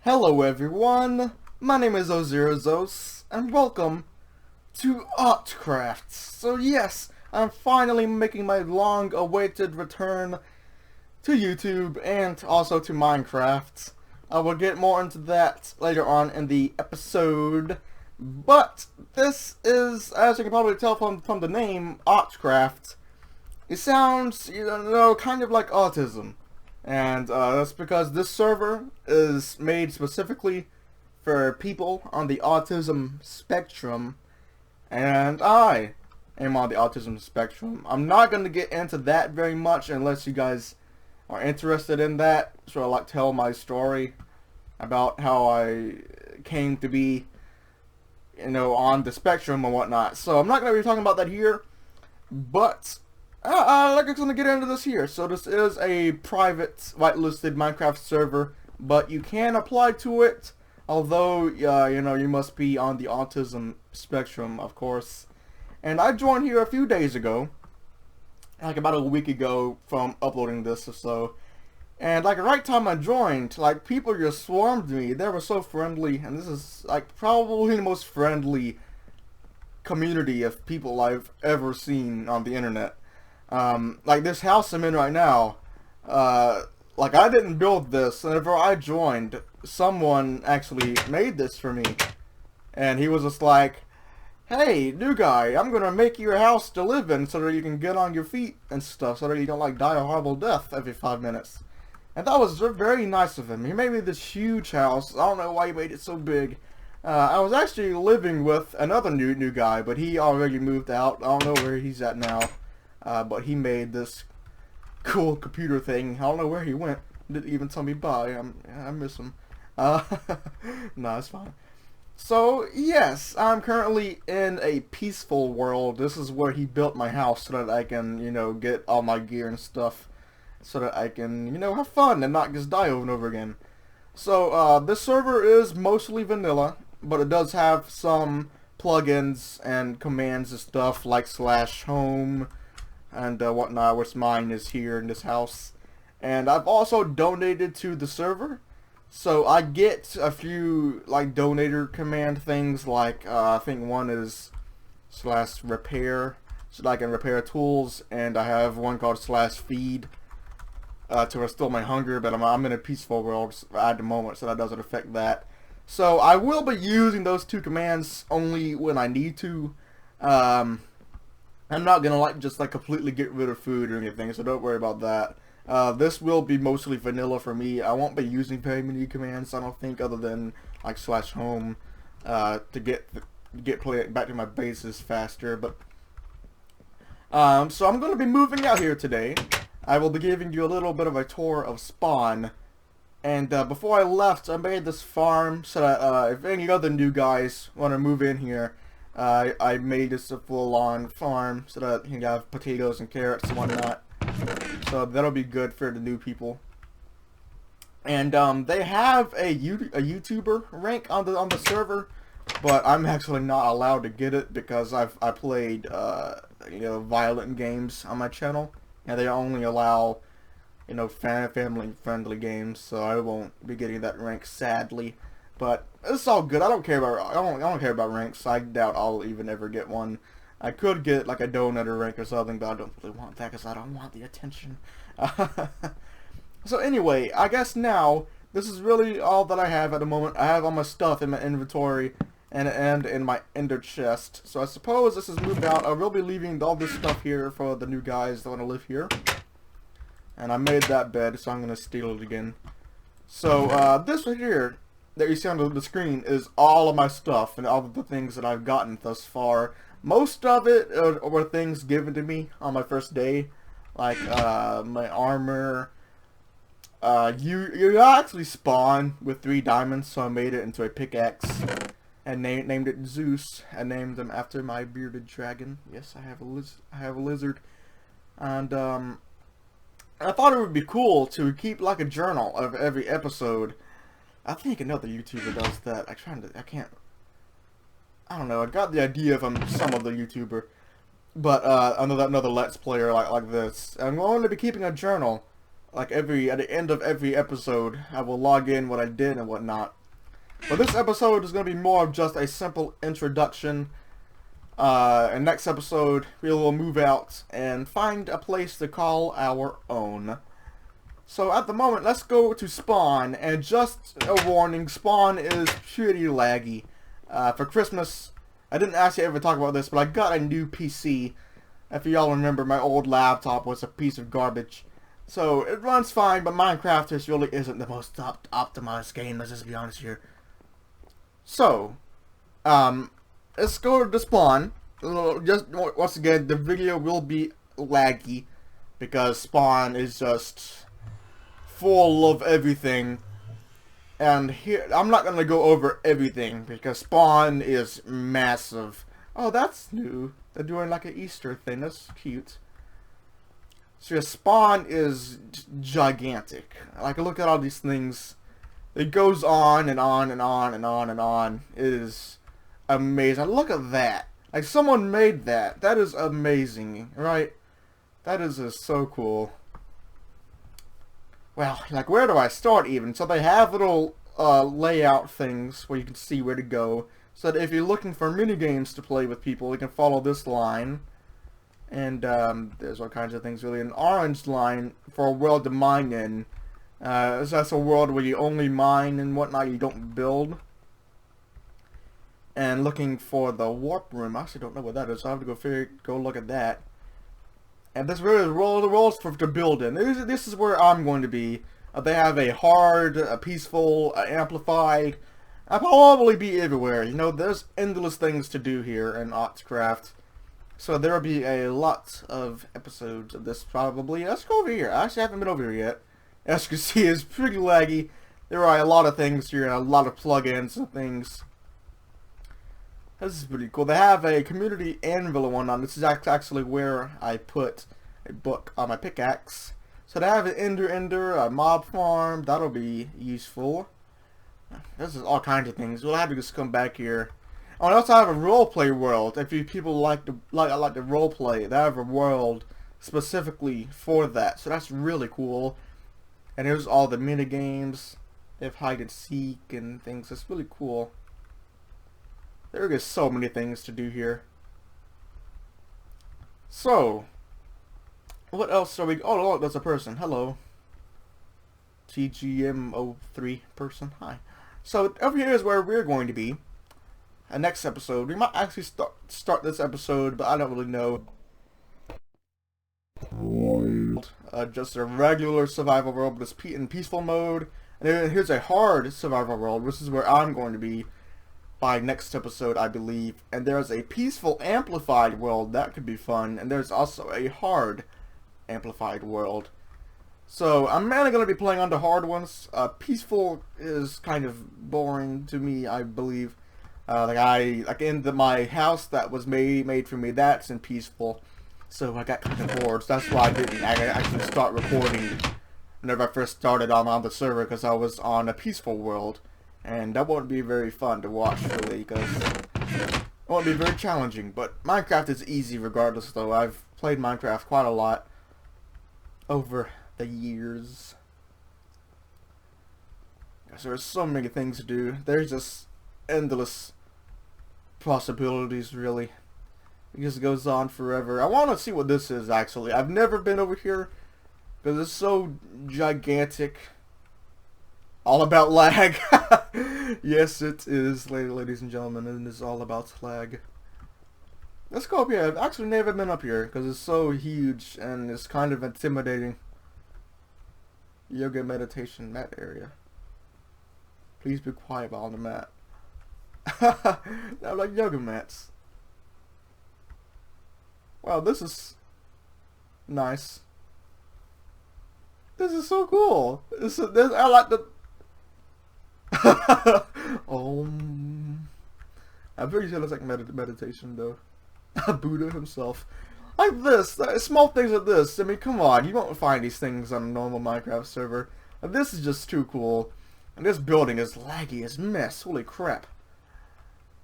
Hello everyone, my name is Ozirozos, and welcome to AutCraft. So yes, I'm finally making my long-awaited return to YouTube and also to Minecraft. I will get more into that later on in the episode, but this is, as you can probably tell from the name, AutCraft. It sounds, kind of like autism. And that's because this server is made specifically for people on the autism spectrum, and I am on the autism spectrum. I'm not going to get into that very much unless you guys are interested in that, so I'd like to tell my story about how I came to be, on the spectrum and whatnot. So I'm not going to be talking about that here, but I'm going to get into this here. So this is a private whitelisted Minecraft server, but you can apply to it, although, you must be on the autism spectrum, of course. And I joined here a few days ago, like about a week ago from uploading this or so. And like the right time I joined, like people just swarmed me. They were so friendly, and this is like probably the most friendly community of people I've ever seen on the internet. Like this house I'm in right now, like I didn't build this. Whenever I joined, someone actually made this for me. And he was just like, hey, new guy, I'm gonna make you a house to live in so that you can get on your feet and stuff, so that you don't like die a horrible death every 5 minutes. And that was very nice of him. He made me this huge house. I don't know why he made it so big. I was actually living with another new guy, but he already moved out. I don't know where he's at now. But he made this cool computer thing. I don't know where he went. Didn't even tell me bye. I miss him. No, it's fine. So, yes, I'm currently in a peaceful world. This is where he built my house so that I can, get all my gear and stuff. So that I can, have fun and not just die over and over again. So, this server is mostly vanilla, but it does have some plugins and commands and stuff like /home and whatnot, which mine is here in this house. And I've also donated to the server, so I get a few like donator command things, like I think one is /repair, so that I can repair tools, and I have one called /feed to restore my hunger, but I'm in a peaceful world at the moment, so that doesn't affect that. So I will be using those two commands only when I need to. I'm not gonna just completely get rid of food or anything, so don't worry about that. This will be mostly vanilla for me. I won't be using very many commands, I don't think, other than like /home to get play back to my bases faster. But so I'm gonna be moving out here today. I will be giving you a little bit of a tour of spawn. And before I left, I made this farm so that if any other new guys want to move in here, I made this a full-on farm so that you can have potatoes and carrots and whatnot. So that'll be good for the new people. And they have a YouTuber rank on the server, but I'm actually not allowed to get it because I played violent games on my channel, and they only allow family friendly games, so I won't be getting that rank, sadly. But it's all good. I don't care about ranks. I doubt I'll even ever get one. I could get like a donator rank or something, but I don't really want that because I don't want the attention. So anyway, I guess now this is really all that I have at the moment. I have all my stuff in my inventory and in my ender chest. So I suppose this is moved out. I will be leaving all this stuff here for the new guys that want to live here. And I made that bed, so I'm gonna steal it again. So this right here that you see on the screen is all of my stuff and all of the things that I've gotten thus far. Most of it were things given to me on my first day, like my armor. You actually spawn with 3 diamonds, so I made it into a pickaxe and named it Zeus. I named him after my bearded dragon. Yes, I have a lizard, and I thought it would be cool to keep like a journal of every episode. I think another YouTuber does that. I don't know. I got the idea from some other YouTuber, but another Let's Player like this. I'm going to be keeping a journal Like at the end of every episode, I will log in what I did and whatnot. But this episode is going to be more of just a simple introduction. And next episode, we will move out and find a place to call our own. So at the moment, let's go to Spawn. And just a warning, Spawn is pretty laggy. For Christmas, I didn't actually ever talk about this, but I got a new PC. If y'all remember, my old laptop was a piece of garbage. So it runs fine, but Minecraft just really isn't the most optimized game. Let's just be honest here. So, let's go to Spawn. Just once again, the video will be laggy because Spawn is just full of everything. And here, I'm not gonna go over everything because Spawn is massive. Oh, that's new. They're doing like an Easter thing. That's cute. So yeah, Spawn is gigantic. Like, look at all these things. It goes on and on and on and on and on. It is amazing. Look at that. Like, someone made that. That is amazing, right? That is just so cool. Well, like, where do I start even? So they have little layout things where you can see where to go. So that if you're looking for minigames to play with people, you can follow this line. And there's all kinds of things really. An orange line for a world to mine in. So that's a world where you only mine and whatnot, you don't build. And looking for the warp room. I actually don't know what that is, so I have to go look at that. And this really is the roles to build in. This is where I'm going to be. They have a hard, a peaceful, amplified. I'll probably be everywhere. You know, there's endless things to do here in AutCraft. So there will be a lot of episodes of this probably. Let's go over here. I actually haven't been over here yet. As you can see, it's pretty laggy. There are a lot of things here and a lot of plugins and things. This is pretty cool. They have a community anvil one on. This is actually where I put a book on my pickaxe. So they have an ender, a mob farm. That'll be useful. This is all kinds of things. We'll have to just come back here. Oh, and also have a roleplay world. If you people like to roleplay, they have a world specifically for that. So that's really cool. And here's all the mini games. They have hide and seek and things. It's really cool. There are so many things to do here. So, what else are we? Oh, look, there's a person. Hello. TGM03 person. Hi. So over here is where we're going to be. Next episode. We might actually start this episode, but I don't really know. Just a regular survival world, but it's in peaceful mode. And then here's a hard survival world, which is where I'm going to be by next episode, I believe. And there's a peaceful amplified world. That could be fun. And there's also a hard amplified world. So I'm mainly going to be playing on the hard ones. Peaceful is kind of boring to me, I believe. Like in my house that was made for me, that's in peaceful. So I got kind of bored. So that's why I didn't actually start recording whenever I first started on the server, because I was on a peaceful world. And that won't be very fun to watch, really, because it won't be very challenging. But Minecraft is easy regardless, though. I've played Minecraft quite a lot over the years. So there's so many things to do. There's just endless possibilities, really. It just goes on forever. I want to see what this is, actually. I've never been over here because it's so gigantic. All about lag. Yes, it is, ladies and gentlemen. It is all about lag. Let's go up here. I've actually never been up here because it's so huge and it's kind of intimidating. Yoga meditation mat area. Please be quiet while on the mat. They're like yoga mats. Wow, this is nice. This is so cool. I like the. I'm pretty sure it's like meditation though. Buddha himself. Like this, small things like this. I mean, come on, you won't find these things on a normal Minecraft server. This is just too cool. And this building is laggy as mess. Holy crap.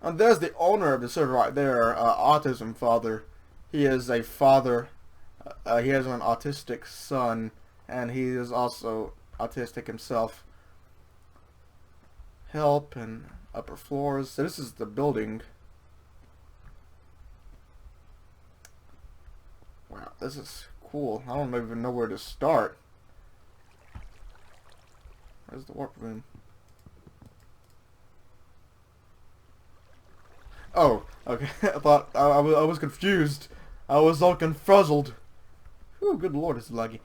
And there's the owner of the server right there, AutismFather. He is a father. He has an autistic son. and he is also autistic himself. Help and upper floors. So this is the building. Wow, this is cool. I don't even know where to start. Where's the warp room? Oh, okay. I thought I was confused. I was all confuzzled. Ooh, good lord, it's laggy.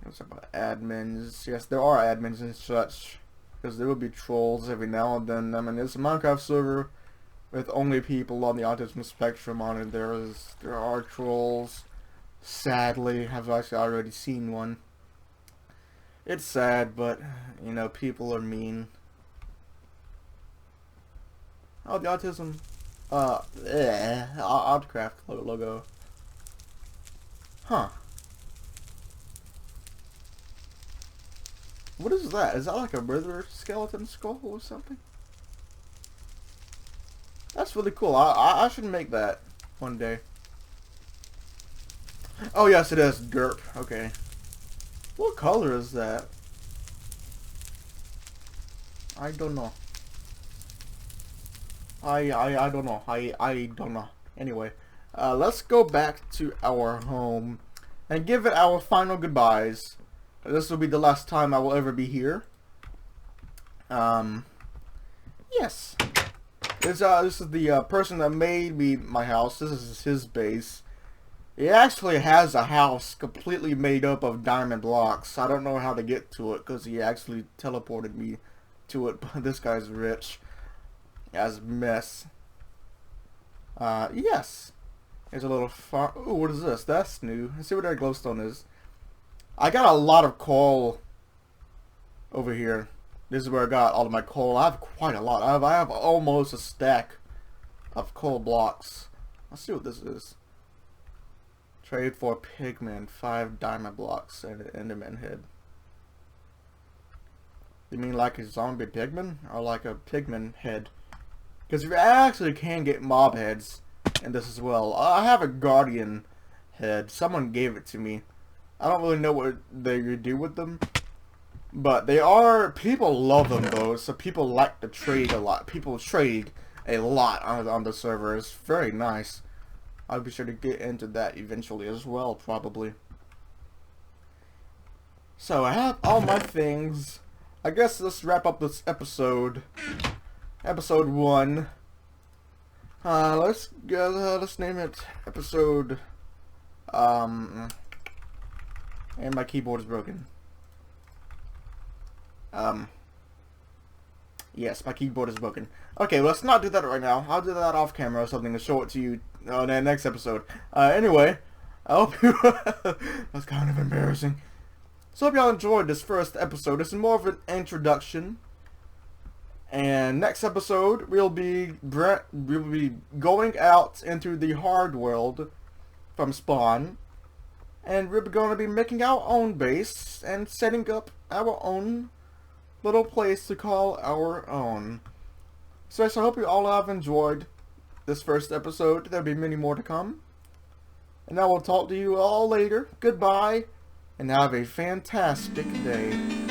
What's about admins? Yes, there are admins and such. Because there will be trolls every now and then. I mean, it's a Minecraft server with only people on the Autism Spectrum on it. There are trolls. Sadly, I've actually already seen one. It's sad, but, you know, people are mean. Oh, the Autism, AutCraft logo. Huh. What is that? Is that like a murderer skeleton skull or something? That's really cool. I should make that one day. Oh yes, it is derp. Okay. What color is that? I don't know. I don't know. I don't know. Anyway, let's go back to our home and give it our final goodbyes. This will be the last time I will ever be here. Yes. This is the person that made me my house. This is his base. He actually has a house completely made up of diamond blocks. I don't know how to get to it because he actually teleported me to it. But this guy's rich as mess. Yes. Here's a little farm. Ooh, what is this? That's new. Let's see what that glowstone is. I got a lot of coal over here. This is where I got all of my coal. I have quite a lot. I have almost a stack of coal blocks. Let's see what this is. Trade for pigment, 5 diamond blocks, and an enderman head. You mean like a zombie pigman? Or like a pigman head? Because you actually can get mob heads in this as well. I have a guardian head. Someone gave it to me. I don't really know what they do with them. But they are, people love them though, so people like to trade a lot. People trade a lot on the server. It's very nice. I'll be sure to get into that eventually as well, probably. So I have all my things. I guess let's wrap up this episode. Episode 1. Let's name it episode. And my keyboard is broken. Yes, my keyboard is broken. Okay, let's not do that right now. I'll do that off camera or something to show it to you on the next episode. Anyway, I hope you... That's kind of embarrassing. So I hope y'all enjoyed this first episode. This is more of an introduction. And next episode, we'll be going out into the hard world from spawn. And we're going to be making our own base and setting up our own little place to call our own. So I hope you all have enjoyed this first episode. There'll be many more to come. And I will talk to you all later. Goodbye, and have a fantastic day.